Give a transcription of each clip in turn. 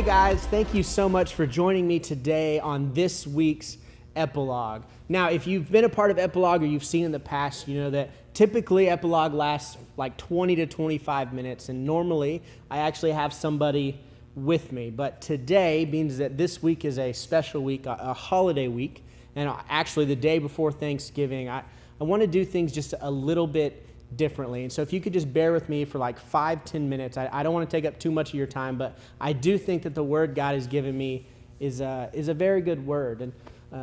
Hey guys, thank you so much for joining me today on this week's Epilogue. Now, if you've been a part of Epilogue or you've seen in the past, you know that typically Epilogue lasts like 20 to 25 minutes, and normally I actually have somebody with me. But today means that this week is a special week, a holiday week, and actually the day before Thanksgiving. I want to do things just a little bit differently. And so if you could just bear with me for like 5-10 minutes. I don't want to take up too much of your time, but I do think that the word God has given me is a very good word. And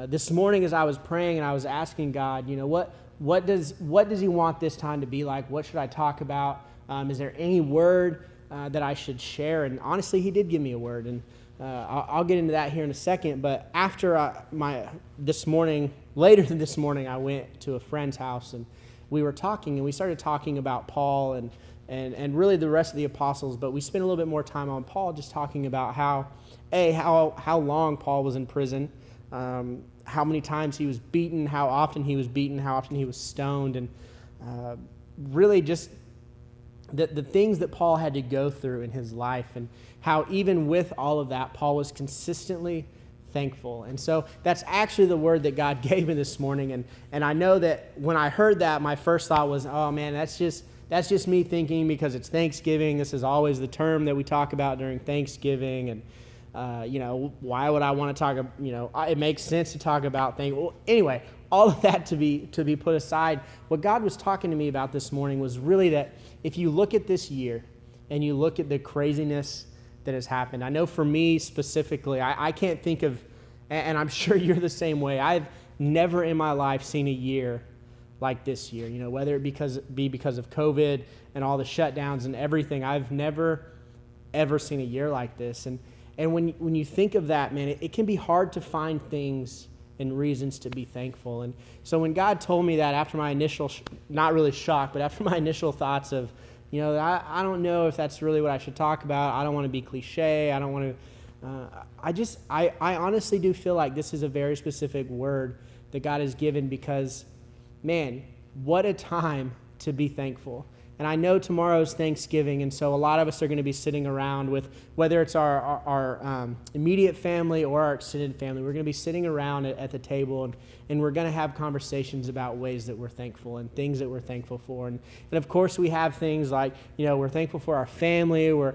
this morning as I was praying and I was asking God, you know, what does he want this time to be like? What should I talk about? Is there any word that I should share? And honestly, he did give me a word, and I'll get into that here in a second. But after later this morning, I went to a friend's house and we were talking, and we started talking about Paul and really the rest of the apostles, but we spent a little bit more time on Paul, just talking about how long Paul was in prison, how many times he was beaten, how often he was beaten, how often he was stoned, and really just the things that Paul had to go through in his life, and how even with all of that, Paul was consistently thankful. And so that's actually the word that God gave me this morning. And I know that when I heard that, my first thought was, oh man, that's just me thinking because it's Thanksgiving. This is always the term that we talk about during Thanksgiving. And, why would I want to talk, it makes sense to talk about things. Well, anyway, all of that to be put aside, what God was talking to me about this morning was really that if you look at this year and you look at the craziness that has happened. I know for me specifically, I can't think of, and I'm sure you're the same way, I've never in my life seen a year like this year, whether it be because of COVID and all the shutdowns and everything. I've never, ever seen a year like this. And when you think of that, man, it can be hard to find things and reasons to be thankful. And so when God told me that, after my initial, not really shock, but after my initial thoughts of, I don't know if that's really what I should talk about. I don't want to be cliche. I don't want to, I honestly do feel like this is a very specific word that God has given because, man, what a time to be thankful. And I know tomorrow's Thanksgiving, and so a lot of us are going to be sitting around with, whether it's our immediate family or our extended family, we're going to be sitting around at the table, and we're going to have conversations about ways that we're thankful and things that we're thankful for. And of course, we have things like, we're thankful for our family, we're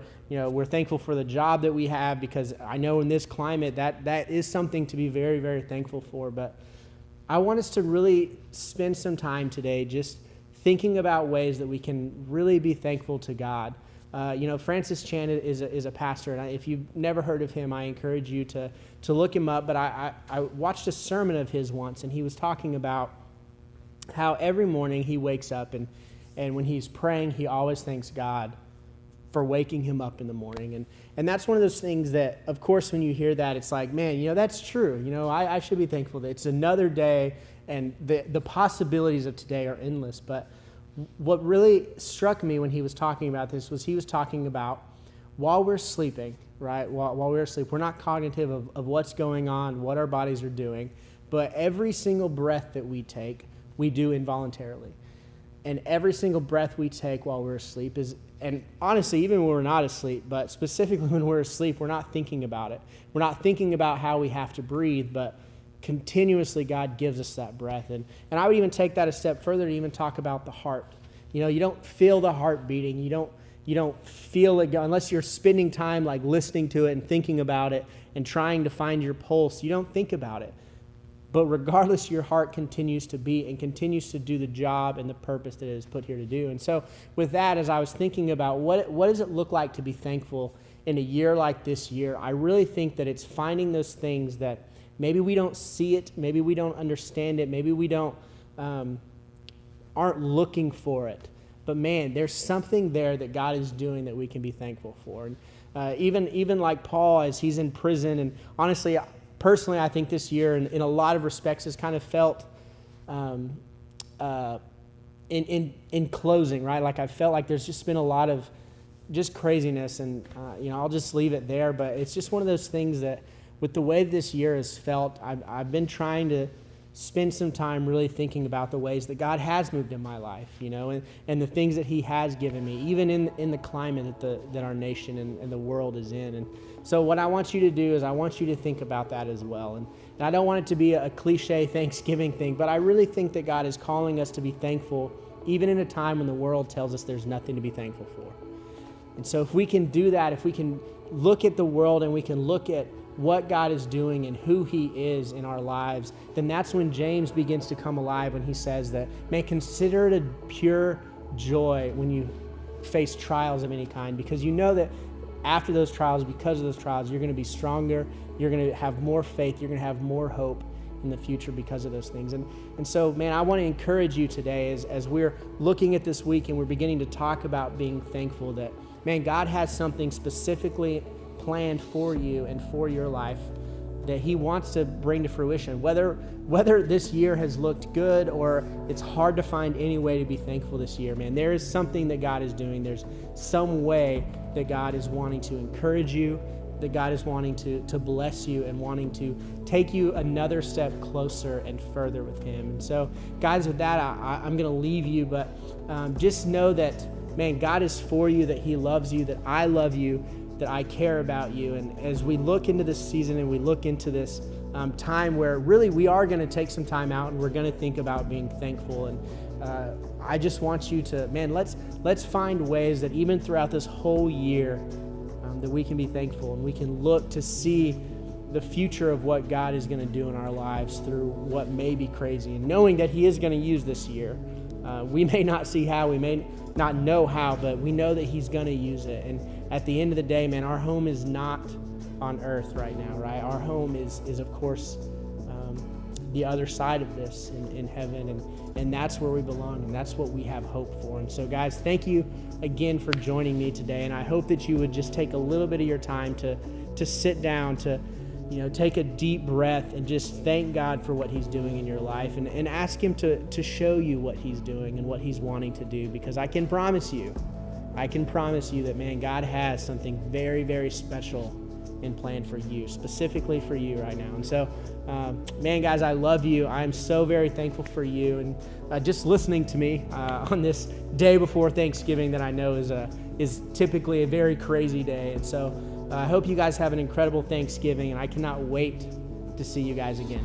thankful for the job that we have, because I know in this climate that is something to be very, very thankful for. But I want us to really spend some time today just thinking about ways that we can really be thankful to God. Francis Chan is a pastor, and if you've never heard of him, I encourage you to look him up. But I watched a sermon of his once, and he was talking about how every morning he wakes up, and when he's praying, he always thanks God for waking him up in the morning. And that's one of those things that, of course, when you hear that, it's like, man, that's true. I should be thankful that it's another day, and the possibilities of today are endless. But what really struck me when he was talking about this was he was talking about while we're sleeping, right? While we're asleep, we're not cognitive of what's going on, what our bodies are doing, but every single breath that we take, we do involuntarily. And every single breath we take while we're asleep and honestly, even when we're not asleep, but specifically when we're asleep, we're not thinking about it. We're not thinking about how we have to breathe, but continuously God gives us that breath. And I would even take that a step further to even talk about the heart. You don't feel the heart beating. You don't feel it unless you're spending time like listening to it and thinking about it and trying to find your pulse. You don't think about it. But regardless, your heart continues to beat and continues to do the job and the purpose that it is put here to do. And so with that, as I was thinking about what does it look like to be thankful in a year like this year, I really think that it's finding those things that maybe we don't see it, maybe we don't understand it, maybe we don't aren't looking for it. But man, there's something there that God is doing that we can be thankful for. And even like Paul, as he's in prison, and honestly, personally, I think this year, in a lot of respects, has kind of felt in closing, right? Like I felt like there's just been a lot of just craziness, and I'll just leave it there. But it's just one of those things that, with the way this year has felt, I've been trying to spend some time really thinking about the ways that God has moved in my life, and the things that he has given me, even in the climate that our nation and the world is in. And so what I want you to do is I want you to think about that as well. And I don't want it to be a cliche Thanksgiving thing, but I really think that God is calling us to be thankful even in a time when the world tells us there's nothing to be thankful for. And so if we can do that, if we can look at the world and we can look at what God is doing and who he is in our lives, then that's when James begins to come alive when he says that, man, consider it a pure joy when you face trials of any kind, because you know that after those trials, because of those trials, you're going to be stronger, you're going to have more faith, you're going to have more hope in the future because of those things. And so, man, I want to encourage you today as we're looking at this week and we're beginning to talk about being thankful that, man, God has something specifically planned for you and for your life that he wants to bring to fruition. Whether this year has looked good or it's hard to find any way to be thankful this year, man, there is something that God is doing. There's some way that God is wanting to encourage you, that God is wanting to bless you and wanting to take you another step closer and further with him. And so, guys, with that, I'm going to leave you, but just know that, man, God is for you, that he loves you, that I love you, that I care about you. And as we look into this season and we look into this time where really we are going to take some time out and we're going to think about being thankful. And I just want you to, man, let's find ways that even throughout this whole year that we can be thankful and we can look to see the future of what God is going to do in our lives through what may be crazy, and knowing that he is going to use this year. We may not see how, we may not know how, but we know that he's going to use it. And at the end of the day, man, our home is not on earth right now, right? Our home is of course, the other side of this in heaven, and that's where we belong, and that's what we have hope for. And so, guys, thank you again for joining me today, and I hope that you would just take a little bit of your time to sit down, to take a deep breath and just thank God for what he's doing in your life, and ask him to show you what he's doing and what he's wanting to do, because I can promise you that, man, God has something very, very special in plan for you, specifically for you right now. And so, man, guys, I love you. I'm so very thankful for you, and just listening to me on this day before Thanksgiving that I know is typically a very crazy day. And so I hope you guys have an incredible Thanksgiving, and I cannot wait to see you guys again.